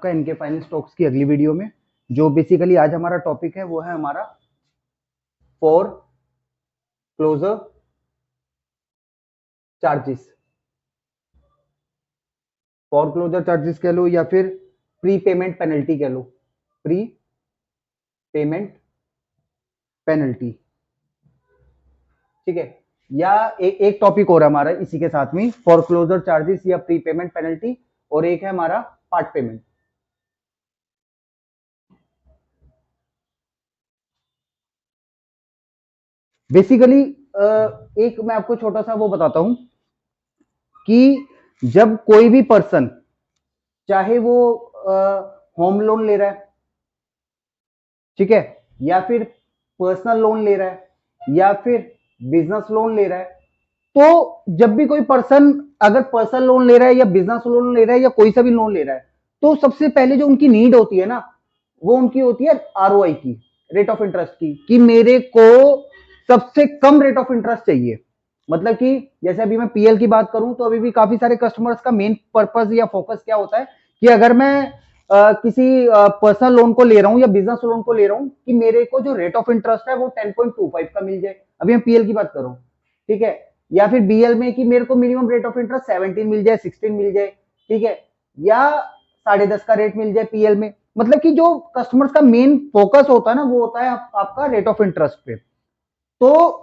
आपका इनके finance stocks की अगली वीडियो में। जो बेसिकली आज हमारा टॉपिक है वो है हमारा foreclosure charges. Foreclosure charges कह लो या फिर प्री पेमेंट पेनल्टी कह लो, प्री पेमेंट पेनल्टी, ठीक है। या एक टॉपिक और है हमारा इसी के साथ में, फॉर क्लोजर चार्जेस या प्री पेमेंट पेनल्टी, और एक है हमारा पार्ट पेमेंट। बेसिकली एक मैं आपको छोटा सा वो बताता हूं कि जब कोई भी पर्सन, चाहे वो होम लोन ले रहा है, ठीक है, या फिर पर्सनल लोन ले रहा है, या फिर बिजनेस लोन ले रहा है, तो जब भी कोई पर्सन अगर पर्सनल लोन ले रहा है या बिजनेस लोन ले रहा है या कोई सा भी लोन ले रहा है, तो सबसे पहले जो उनकी नीड होती है ना, वो उनकी होती है आरओआई की, रेट ऑफ इंटरेस्ट की, कि मेरे को सबसे कम रेट ऑफ इंटरेस्ट चाहिए। मतलब कि जैसे अभी मैं पीएल की बात करूं तो अभी भी काफी सारे कस्टमर्स का मेन पर्पस या फोकस क्या होता है कि अगर मैं किसी पर्सनल लोन को ले रहा हूं या बिजनेस लोन को ले रहा हूं कि मेरे को जो रेट ऑफ इंटरेस्ट है वो 10.25 का मिल जाए। अभी मैं पीएल की बात कर रहा हूं, ठीक है, या फिर बीएल में कि मेरे को मिनिमम रेट ऑफ इंटरेस्ट 17 मिल जाए, 16 मिल जाए, ठीक है, या 10.5 का रेट मिल जाए पीएल में। मतलब कि जो कस्टमर्स का मेन फोकस होता है ना वो होता है आपका रेट ऑफ इंटरेस्ट पे। तो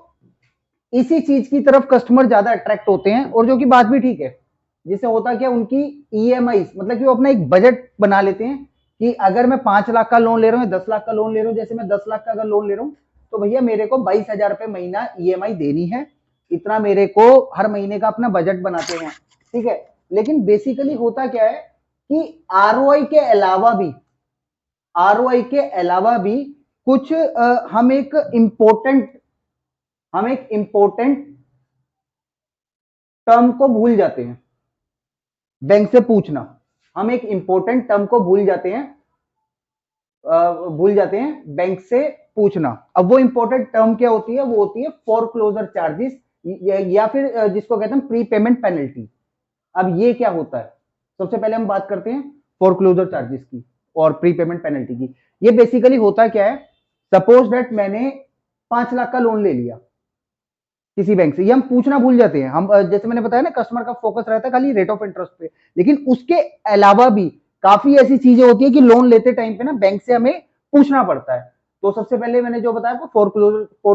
इसी चीज की तरफ कस्टमर ज्यादा अट्रैक्ट होते हैं, और जो कि बात भी ठीक है। जिससे होता क्या, उनकी ईएमआई, मतलब कि वो अपना एक बजट बना लेते हैं कि अगर मैं 5 लाख का लोन ले रहा हूँ, 10 लाख का लोन ले रहा हूँ, जैसे मैं 10 लाख का अगर लोन ले रहा हूँ तो भैया मेरे को 22,000 रुपए महीना ईएमआई देनी है, इतना मेरे को हर महीने का अपना बजट बनाते हैं, ठीक है। लेकिन बेसिकली होता क्या है कि आरओआई के अलावा भी, आरओआई के अलावा भी कुछ हम एक इंपॉर्टेंट टर्म को भूल जाते हैं बैंक से पूछना। हम एक इंपॉर्टेंट टर्म को भूल जाते हैं बैंक से पूछना। अब वो इंपॉर्टेंट टर्म क्या होती है, वो होती है फॉर क्लोजर चार्जेस, या फिर जिसको कहते हैं प्री पेमेंट पेनल्टी। अब ये क्या होता है, सबसे पहले हम बात करते हैं फॉर क्लोजर चार्जेस की और प्री पेमेंट पेनल्टी की। ये बेसिकली होता क्या है, सपोज दैट मैंने 5 लाख का लोन ले लिया किसी बैंक से, ये हम पूछना भूल जाते हैं। हम जैसे मैंने बताया ना, कस्टमर का फोकस रहता है खाली रेट ऑफ इंटरेस्ट पे, लेकिन उसके अलावा भी काफी ऐसी चीजें होती है कि लोन लेते टाइम पे ना बैंक से हमें पूछना पड़ता है। तो सबसे पहले मैंने जो बताया फॉर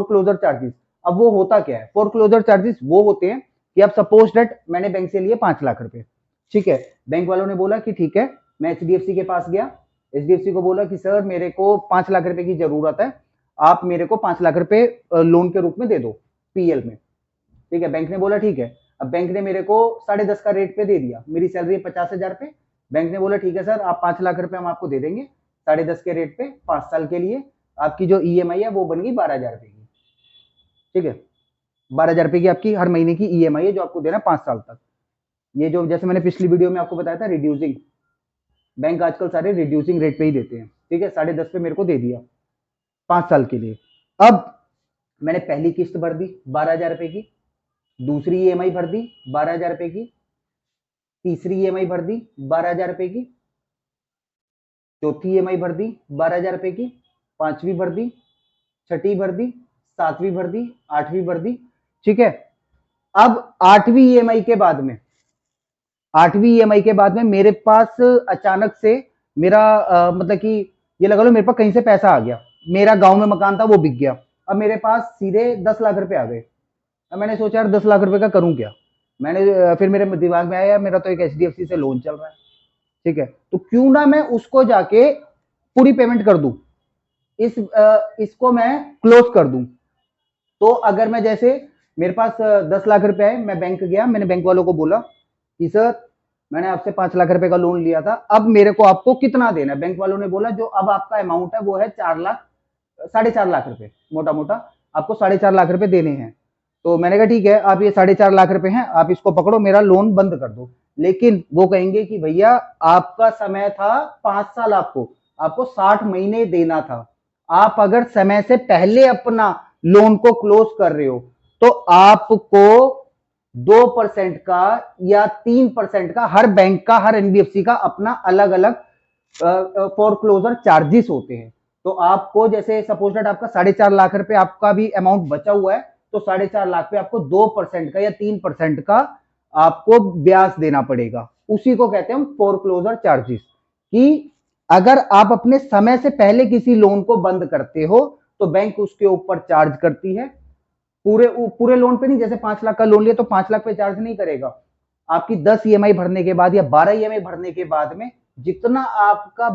क्लोजर चार्जेस। अब वो होता क्या है, फॉर क्लोजर चार्जेस वो होते हैं कि अब सपोज डेट मैंने बैंक से लिए 5 लाख रुपए, ठीक है, बैंक वालों ने बोला कि ठीक है, मैं एचडीएफसी के पास गया, एचडीएफसी को बोला कि सर मेरे को 5 लाख रुपए की जरूरत है, आप मेरे को 5 लाख रुपए लोन के रूप में दे दो पीएल में, ठीक है। बैंक ने बोला ठीक है। अब बैंक ने मेरे को 10.5 का रेट पे दे दिया, मेरी सैलरी है 50,000 पे, बैंक ने बोला ठीक है सर, आप 5 लाख रुपए हम आपको दे देंगे 10.5 के रेट पे 5 साल के लिए, आपकी जो ईएमआई है वो बन गई 12,000 रुपए की, ठीक है। 12,000 रुपए की आपकी हर महीने की ईएमआई है जो आपको देना 5 साल तक। ये जो जैसे मैंने पिछली वीडियो में आपको बताया था रिड्यूसिंग, बैंक आजकल सारे रिड्यूसिंग रेट पे ही देते हैं, ठीक है। 10.5 पे मेरे को दे दिया 5 साल के लिए। अब मैंने पहली किस्त भर दी 12,000 रुपए की, दूसरी ईएमआई भर दी 12,000 रुपए की, तीसरी ईएमआई भर दी 12,000 रुपए की, चौथी ईएमआई भर दी 12,000 रुपए की, पांचवी भर दी, छठी भर दी, सातवीं भर दी, आठवीं भर दी, ठीक है। अब आठवीं ईएमआई के बाद में मेरे पास अचानक से मेरा मतलब कि ये लगा लो मेरे पास कहीं से पैसा आ गया, मेरा गांव में मकान था वो बिक गया, अब मेरे पास सीधे 10 लाख रुपए आ गए। अब मैंने सोचा यार 10 लाख रुपए का करूं क्या, मैंने फिर मेरे दिमाग में आया मेरा तो एक एचडीएफसी से लोन चल रहा है, ठीक है, तो क्यों ना मैं उसको जाके पूरी पेमेंट कर दूं, इसको मैं क्लोज कर दूं। तो अगर मैं जैसे मेरे पास 10 लाख रुपए है, मैं बैंक गया, मैंने बैंक वालों को बोला कि सर मैंने आपसे 5 लाख रुपए का लोन लिया था, अब मेरे को आपको कितना देना है। बैंक वालों ने बोला जो अब आपका अमाउंट है वो है 4 लाख 4.5 लाख रुपए, मोटा मोटा आपको 4.5 लाख रुपए देने हैं। तो मैंने कहा ठीक है, आप ये 4.5 लाख रुपए हैं, आप इसको पकड़ो, मेरा लोन बंद कर दो। लेकिन वो कहेंगे कि भैया आपका समय था 5 साल, आपको आपको 60 महीने देना था, आप अगर समय से पहले अपना लोन को क्लोज कर रहे हो तो आपको 2% का या 3% का, हर बैंक का, हर एनबीएफसी का अपना अलग अलग फोरक्लोजर चार्जेस होते हैं। तो आपको जैसे सपोज दैट आपका 4.5 लाख रुपए आपका भी अमाउंट बचा हुआ है, तो 4.5 लाख पे आपको 2% का या 3% का आपको ब्याज देना पड़ेगा। उसी को कहते हैं हम फोरक्लोजर चार्जेस। कि अगर आप अपने समय से पहले किसी लोन को बंद करते हो तो बैंक उसके ऊपर चार्ज करती है। पूरे पूरे लोन पे नहीं, जैसे 5 लाख का लोन लिया तो 5 लाख पे चार्ज नहीं करेगा। आपकी 10 ईएमआई भरने के बाद या 12 ईएमआई भरने के बाद में जितना आपका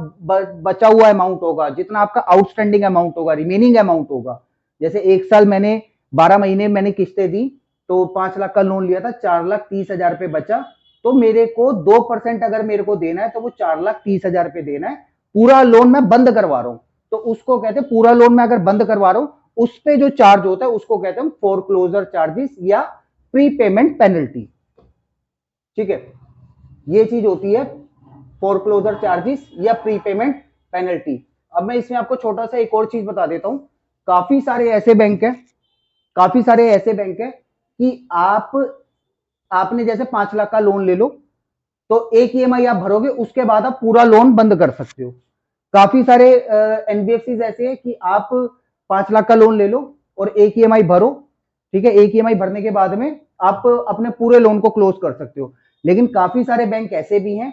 बचा हुआ अमाउंट होगा, जितना आपका आउटस्टैंडिंग अमाउंट होगा, रिमेनिंग अमाउंट होगा, जैसे एक साल मैंने 12 महीने मैंने किस्तें दी तो 5 लाख का लोन लिया था, 4,30,000 रुपए बचा, तो मेरे को 2% अगर मेरे को देना है तो वो 4,30,000 रुपए देना है। पूरा लोन मैं बंद करवा रहा हूं, तो उसको कहते हैं पूरा लोन मैं अगर बंद करवा रहा हूं उस पे जो चार्ज होता है उसको कहते हैं फोरक्लोजर चार्जेस या प्री पेमेंट पेनल्टी। ठीक है, ये चीज होती है फोरक्लोजर चार्जेस या प्री पेमेंट पेनल्टी। अब मैं इसमें आपको छोटा सा एक और चीज बता देता हूं। काफी सारे ऐसे बैंक हैं, काफी सारे ऐसे बैंक हैं कि आपने जैसे 5 लाख का लोन ले लो तो एक ईएमआई आप भरोगे, उसके बाद आप पूरा लोन बंद कर सकते हो। काफी सारे एनबीएफसी ऐसे हैं कि आप 5 लाख का लोन ले लो और एक ईएमआई भरो। ठीक है, एक ईएमआई भरने के बाद में आप अपने पूरे लोन को क्लोज कर सकते हो। लेकिन काफी सारे बैंक ऐसे भी हैं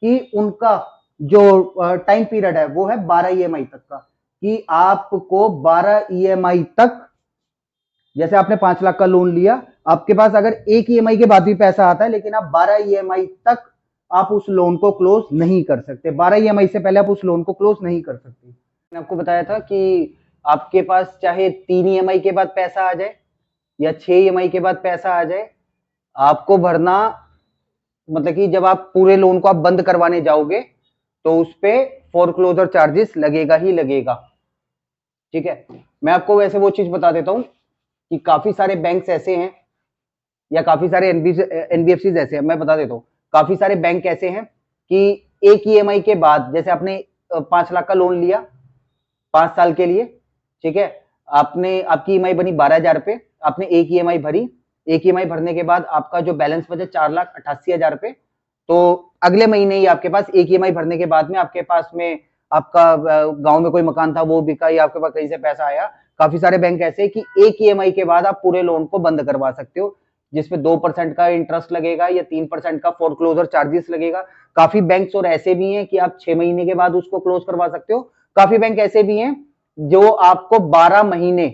कि उनका जो टाइम पीरियड है वो है 12 ईएमआई तक का, कि आपको 12 ईएमआई तक, जैसे आपने 5 लाख का लोन लिया, आपके पास अगर एक ईएमआई के बाद भी पैसा आता है लेकिन आप 12 ईएमआई तक आप उस लोन को क्लोज नहीं कर सकते। 12 ईएमआई से पहले आप उस लोन को क्लोज नहीं कर सकते। मैंने आपको बताया था कि आपके पास चाहे 3 ईएमआई के बाद पैसा आ जाए या 6 ईएमआई के बाद पैसा आ जाए, आपको भरना, मतलब कि जब आप पूरे लोन को आप बंद करवाने जाओगे तो उस पे फोरक्लोजर चार्जेस लगेगा ही लगेगा। ठीक है, मैं आपको वैसे वो चीज बता देता हूं कि काफी सारे बैंक्स ऐसे हैं या काफी सारे एनबीएफसी ऐसे हैं, मैं बता देता हूं। काफी सारे बैंक ऐसे हैं कि एक ईएमआई के बाद, जैसे आपने 5 लाख का लोन लिया 5 साल के लिए, ठीक है, आपकी ईएमआई बनी 12,000 रुपए, आपने एक ईएमआई भरी, एक ईएमआई भरने के बाद आपका जो बैलेंस बचा 4,88,000 रुपए, तो अगले महीने ही आपके पास एक ईएमआई भरने के बाद में आपके पास में आपका गांव में कोई मकान था वो बिका या आपके पास कहीं से पैसा आया। काफी सारे बैंक ऐसे कि एक ईएमआई के बाद आप पूरे लोन को बंद करवा सकते हो, जिसपे 2% का इंटरेस्ट लगेगा या 3% का फोरक्लोजर चार्जेस लगेगा। काफी बैंक्स और ऐसे भी हैं कि आप 6 महीने के बाद उसको क्लोज करवा सकते हो। काफी बैंक ऐसे भी हैं जो आपको 12 महीने,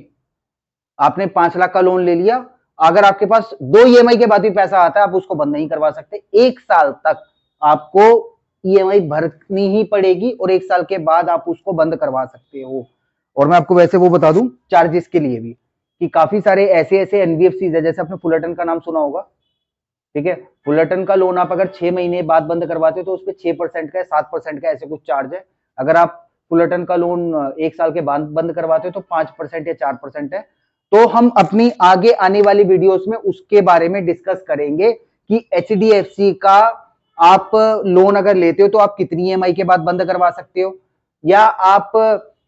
आपने 5 लाख का लोन ले लिया, अगर आपके पास 2 ईएमआई के बाद भी पैसा आता है आप उसको बंद नहीं करवा सकते। 1 साल तक आपको ईएमआई भरनी ही पड़ेगी और 1 साल के बाद आप उसको बंद करवा सकते हो। और मैं आपको वैसे वो बता दूं चार्जेस के लिए भी कि काफी सारे ऐसे ऐसे एनबीएफसी है, जैसे आपने फुलरटन का नाम सुना होगा। ठीक है, फुलरटन का लोन आप अगर 6 महीने बाद बंद करवाते हो तो उसपे 6% का 7% का ऐसे कुछ चार्ज है। अगर आप फुलरटन का लोन 1 साल के बाद बंद करवाते हो तो 5% या 4% है। तो हम अपनी आगे आने वाली वीडियोस में उसके बारे में डिस्कस करेंगे कि एचडीएफसी का आप लोन अगर लेते हो तो आप कितनी ईएमआई के बाद बंद करवा सकते हो, या आप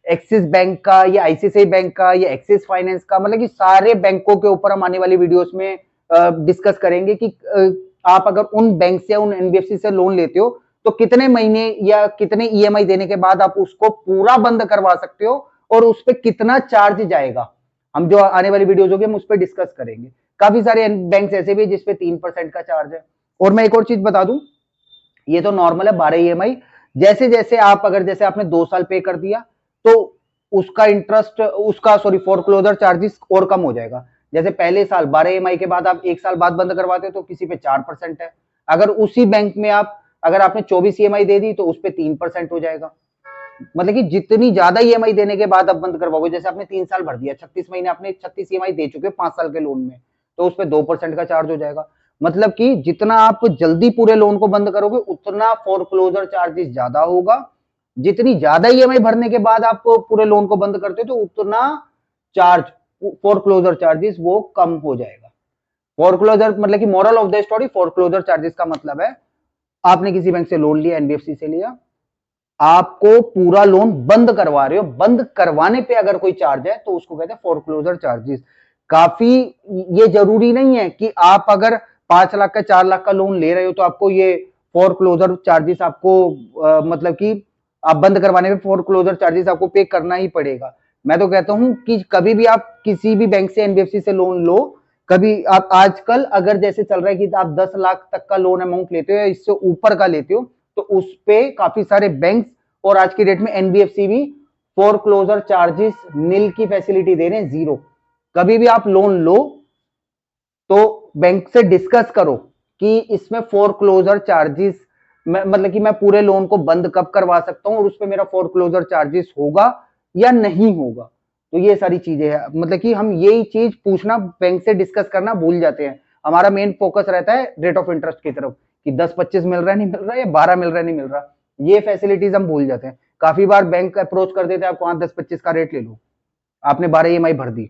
एक्सिस बैंक का या आईसीआईसीआई बैंक का या एक्सिस फाइनेंस का, मतलब कि सारे बैंकों के ऊपर हम आने वाली वीडियोस में डिस्कस करेंगे कि आप अगर उन बैंक से या उन एनबीएफसी से लोन लेते हो तो कितने महीने या कितने ईएमआई देने के बाद आप उसको पूरा बंद करवा सकते हो और उस पर कितना चार्ज जाएगा। हम जो आने वाली वीडियोज होगी हम उस पर डिस्कस करेंगे। काफी सारे बैंक ऐसे भी जिसपे 3% का चार्ज है। और मैं एक और चीज बता दूं, ये तो नॉर्मल है 12 ईएमआई, जैसे जैसे आप अगर जैसे आपने 2 साल पे कर दिया तो उसका इंटरेस्ट, उसका सॉरी फोरक्लोजर चार्जेस और कम हो जाएगा। जैसे पहले साल 12 ईएमआई के बाद आप 1 साल बाद बंद करवाते हो तो किसी पे 4% है। अगर उसी बैंक में अगर आपने 24 ईएमआई दे दी तो उस पर 3% हो जाएगा। मतलब कि जितनी ज्यादा ईएमआई देने के बाद आप बंद करवाओगे, जैसे आपने 3 साल भर दिया, 36 महीने आपने 36 ईएमआई दे चुके 5 साल के लोन में, तो उस पर 2% का चार्ज हो जाएगा। मतलब कि जितना आप जल्दी पूरे लोन को बंद करोगे उतना फोरक्लोजर चार्जेस ज्यादा होगा। जितनी ज्यादा ईएमआई भरने के बाद आप पूरे लोन को बंद करते हो तो उतना चार्ज, फोरक्लोजर चार्जेस वो कम हो जाएगा। फोरक्लोजर मतलब कि moral of the story, foreclosure charges का मतलब है आपने किसी बैंक से लोन लिया, एनबीएफसी से लिया, आपको पूरा लोन बंद करवा रहे हो, बंद करवाने पे अगर कोई चार्ज है तो उसको कहते हैं फोरक्लोजर चार्जेस। काफी ये जरूरी नहीं है कि आप अगर 5 लाख का 4 लाख का लोन ले रहे हो तो आपको ये फोरक्लोजर चार्जेस आपको मतलब कि आप बंद करवाने में फोर क्लोजर चार्जेस आपको पे करना ही पड़ेगा। मैं तो कहता हूं कि कभी भी आप किसी भी बैंक से, एनबीएफसी से लोन लो, कभी आप आजकल अगर जैसे चल रहा है कि आप 10 लाख तक का लोन अमाउंट लेते हो या इससे ऊपर का लेते हो, तो उस पे काफी सारे बैंक और आज की डेट में एनबीएफसी भी फोर क्लोजर चार्जेस नील की फैसिलिटी दे रहे हैं, जीरो। कभी भी आप लोन लो तो बैंक से डिस्कस करो कि इसमें फोर क्लोजर चार्जेस, मतलब कि मैं पूरे लोन को बंद कब करवा सकता हूं और उस पर मेरा फोर क्लोजर चार्जेस होगा या नहीं होगा। तो ये सारी चीजें हैं, मतलब कि हम यही चीज पूछना, बैंक से डिस्कस करना भूल जाते हैं। हमारा मेन फोकस रहता है रेट ऑफ इंटरेस्ट की तरफ कि 10-25 मिल रहा है, नहीं मिल रहा, या 12 मिल रहा है, नहीं मिल रहा। ये फैसिलिटीज हम भूल जाते हैं। काफी बार बैंक अप्रोच कर देते हैं आपको, हाँ 10-25 का रेट ले लो, आपने 12 ईएमआई भर दी,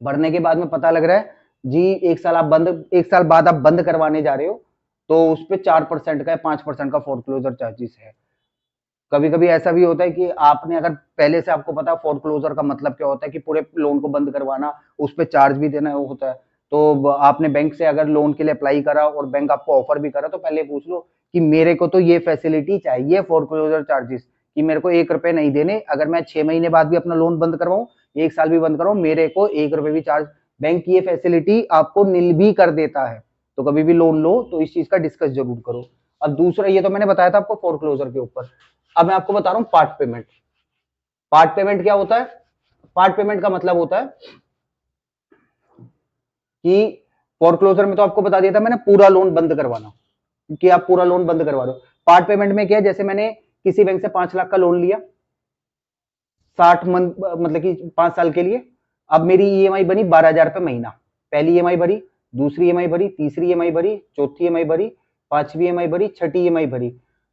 भरने के बाद में पता लग रहा है जी 1 साल बाद आप बंद करवाने जा रहे हो, तो उस पर 4% का या 5% का फोरक्लोजर चार्जेस है। कभी कभी ऐसा भी होता है कि आपने अगर पहले से आपको पता फोरक्लोजर का मतलब क्या होता है कि पूरे लोन को बंद करवाना, उस पर चार्ज भी देना होता है, तो आपने बैंक से अगर लोन के लिए अप्लाई करा और बैंक आपको ऑफर भी करा, तो पहले पूछ लो कि मेरे को तो ये फैसिलिटी चाहिए फोरक्लोजर चार्जेस, कि मेरे को 1 रुपए नहीं देने, अगर मैं 6 महीने बाद भी अपना लोन बंद करवाऊं, 1 साल भी बंद कराऊं, मेरे को 1 रुपए भी चार्ज, बैंक ये फैसिलिटी आपको नील भी कर देता है। तो कभी भी लोन लो तो इस चीज का डिस्कस जरूर करो। अब दूसरा, ये तो मैंने बताया था आपको फोरक्लोजर के ऊपर। अब मैं आपको बता रहा हूं पार्ट पेमेंट। पार्ट पेमेंट क्या होता है? पार्ट पेमेंट का मतलब होता है कि फोरक्लोजर में तो आपको बता दिया था मैंने, पूरा लोन बंद करवाना, कि आप पूरा लोन बंद करवा रहे हो। पार्ट पेमेंट में क्या है, जैसे मैंने किसी बैंक से 5 लाख का लोन लिया 60 मंथ, मतलब कि 5 साल के लिए। अब मेरी ईएमआई बनी 12,000 रुपए महीना। पहली ईएमआई भरी, दूसरी ईएमआई भरी, तीसरी ईएमआई भरी, चौथी ईएमआई भरी, पांचवी ईएमआई भरी, छठी ईएमआई भरी।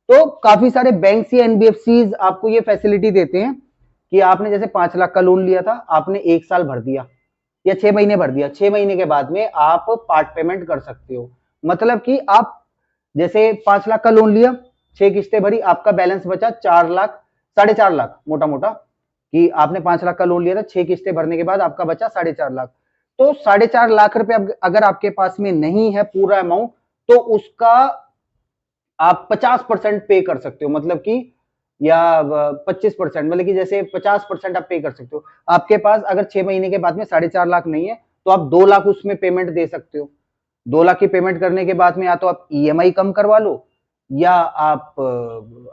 तो काफी सारे बैंक या एनबीएफसी आपको ये फैसिलिटी देते हैं कि आपने जैसे 5 लाख का लोन लिया था, आपने 1 साल भर दिया या 6 महीने भर दिया, 6 महीने के बाद में आप पार्ट पेमेंट कर सकते हो। मतलब कि आप जैसे 5 लाख का लोन लिया, 6 किस्तें भरी, आपका बैलेंस बचा 4 लाख, 4.5 लाख, मोटा मोटा कि आपने 5 लाख का लोन लिया था, 6 किस्तें भरने के बाद आपका बचा 4.5 लाख। तो 4.5 लाख रुपए अगर आपके पास में नहीं है पूरा अमाउंट, तो उसका आप 50% पे कर सकते हो, मतलब कि या 25%, मतलब कि जैसे 50% आप पे कर सकते हो। आपके पास अगर 6 महीने के बाद में 4.5 लाख नहीं है, तो आप 2 लाख उसमें पेमेंट दे सकते हो। 2 लाख की पेमेंट करने के बाद में या तो आप ईएमआई कम करवा लो, या आप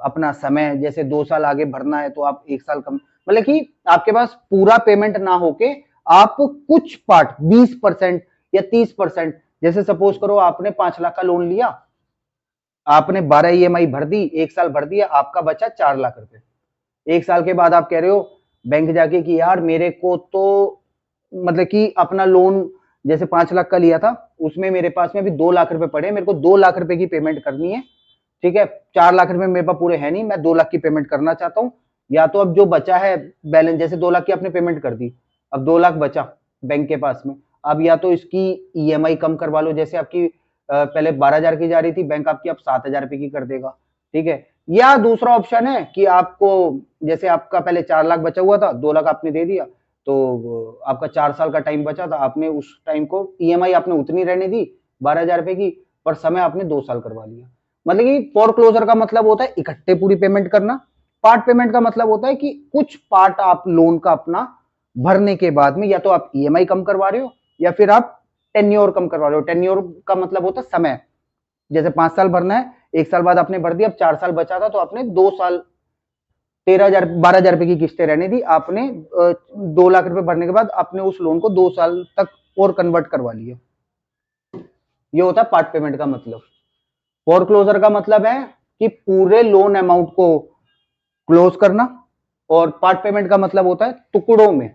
अपना समय जैसे 2 साल आगे भरना है तो आप 1 साल कम, मतलब कि आपके पास पूरा पेमेंट ना होके आप कुछ पार्ट 20% या 30%, जैसे सपोज करो आपने 5 लाख का लोन लिया, आपने 12 ईएमआई भर दी, 1 साल भर दिया, आपका बचा 4 लाख रुपए। 1 साल के बाद आप कह रहे हो बैंक जाके कि यार मेरे को तो, मतलब कि अपना लोन जैसे 5 लाख का लिया था, उसमें मेरे पास में अभी 2 लाख रुपए पड़े, मेरे को 2 लाख रुपए की पेमेंट करनी है, ठीक है, 4 लाख रुपए मेरे पास पूरे है नहीं, मैं 2 लाख की पेमेंट करना चाहता हूँ। या तो अब जो बचा है बैलेंस, जैसे 2 लाख की आपने पेमेंट कर दी, अब 2 लाख बचा बैंक के पास में, अब या तो इसकी ईएमआई कम करवा लो, जैसे आपकी पहले 12,000 की जा रही थी, बैंक आपकी अब 7,000 रुपए की कर देगा, ठीक है। या दूसरा ऑप्शन है कि आपको, जैसे आपका पहले 4 लाख बचा हुआ था, 2 लाख आपने दे दिया, तो आपका 4 साल का टाइम बचा था, आपने उस टाइम को ईएमआई आपने उतनी रहने दी 12,000 रुपए की, पर समय आपने 2 साल करवा लिया। मतलब कि फोरक्लोजर का मतलब होता है इकट्ठे पूरी पेमेंट करना। पार्ट पेमेंट का मतलब होता है कि कुछ पार्ट आप लोन का अपना भरने के बाद में या तो आप ईएमआई कम करवा रहे हो, या फिर आप टेन्योर कम करवा रहे हो। टेन्योर का मतलब होता है समय, जैसे 5 साल भरना है, 1 साल बाद आपने भर दिया, अब 4 साल बचा था, तो आपने 2 साल 12,000 रुपए की किस्तें रहने दी, आपने 2 लाख रुपए भरने के बाद आपने उस लोन को 2 साल तक और कन्वर्ट करवा लिया। ये होता है पार्ट पेमेंट का मतलब। फोरक्लोजर का मतलब है कि पूरे लोन अमाउंट को क्लोज करना, और पार्ट पेमेंट का मतलब होता है टुकड़ों में।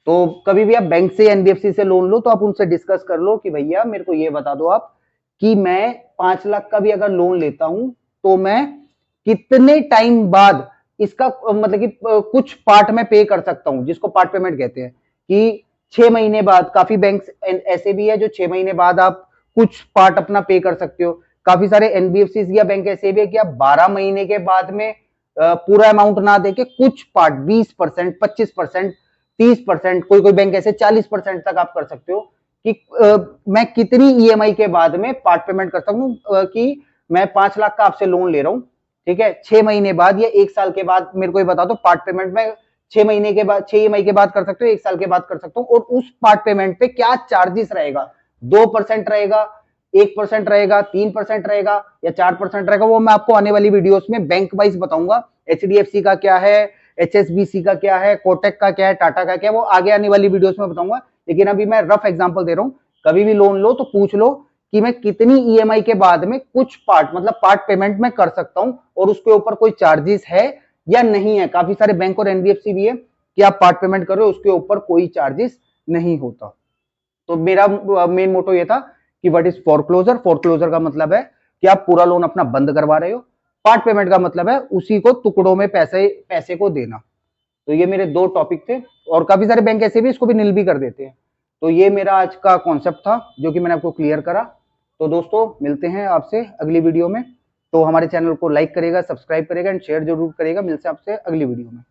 तो कभी भी आप बैंक से, एनबीएफसी से लोन लो, तो आप उनसे डिस्कस कर लो कि भैया मेरे को ये बता दो आप कि मैं 5 लाख का भी अगर लोन लेता हूं, तो मैं कितने टाइम बाद इसका, मतलब कि कुछ पार्ट में पे कर सकता हूं, जिसको पार्ट पेमेंट कहते हैं, कि 6 महीने बाद, काफी बैंक ऐसे भी है जो 6 महीने बाद आप कुछ पार्ट अपना पे कर सकते हो। काफी सारे एनबीएफसी या बैंक ऐसे भी है कि आप 12 महीने के बाद में पूरा अमाउंट ना देके कुछ पार्ट 20%, 25%, 30%, कोई कोई बैंक ऐसे 40% तक आप कर सकते हो कि मैं कितनी ईएमआई के बाद में पार्ट पेमेंट कर सकता हूं, कि मैं 5 लाख का आपसे लोन ले रहा हूं, ठीक है, 6 महीने बाद या 1 साल के बाद मेरे को ये बता दो, पार्ट पेमेंट में 6 महीने के बाद, 6 ईएमआई के बाद कर सकते हो, 1 साल के बाद कर सकते हो, और उस पार्ट पेमेंट पे क्या चार्जेस रहेगा, 2% रहेगा, 1% रहेगा, 3% रहेगा या 4% रहेगा, वो मैं आपको आने वाली वीडियोस में बैंक वाइज बताऊंगा। एचडीएफसी का क्या है, एचएसबीसी का क्या है, कोटक का क्या है, टाटा का क्या है, वो आगे आने वाली वीडियोस में बताऊंगा। लेकिन अभी मैं रफ एग्जांपल दे रहा हूं, कभी भी लोन लो तो पूछ लो कि मैं कितनी ईएमआई के बाद में कुछ पार्ट मतलब पार्ट पेमेंट में कर सकता हूं और उसके ऊपर कोई चार्जेस है या नहीं है। काफी सारे बैंक और एनबीएफसी भी है कि आप पार्ट पेमेंट कर रहे हो, उसके ऊपर कोई चार्जेस नहीं होता। तो मेरा मेन मोटो ये था कि व्हाट इज फोरक्लोजर। फोरक्लोजर का मतलब है कि आप पूरा लोन अपना बंद करवा रहे हो, पार्ट पेमेंट का मतलब है उसी को टुकड़ों में पैसे को देना। तो ये मेरे 2 टॉपिक थे, और काफी सारे बैंक ऐसे भी इसको भी नील भी कर देते हैं। तो ये मेरा आज का कॉन्सेप्ट था जो कि मैंने आपको क्लियर करा। तो दोस्तों मिलते हैं आपसे अगली वीडियो में। तो हमारे चैनल को लाइक करेगा, सब्सक्राइब करेगा एंड शेयर जरूर करेगा। मिलते हैं आपसे अगली वीडियो में।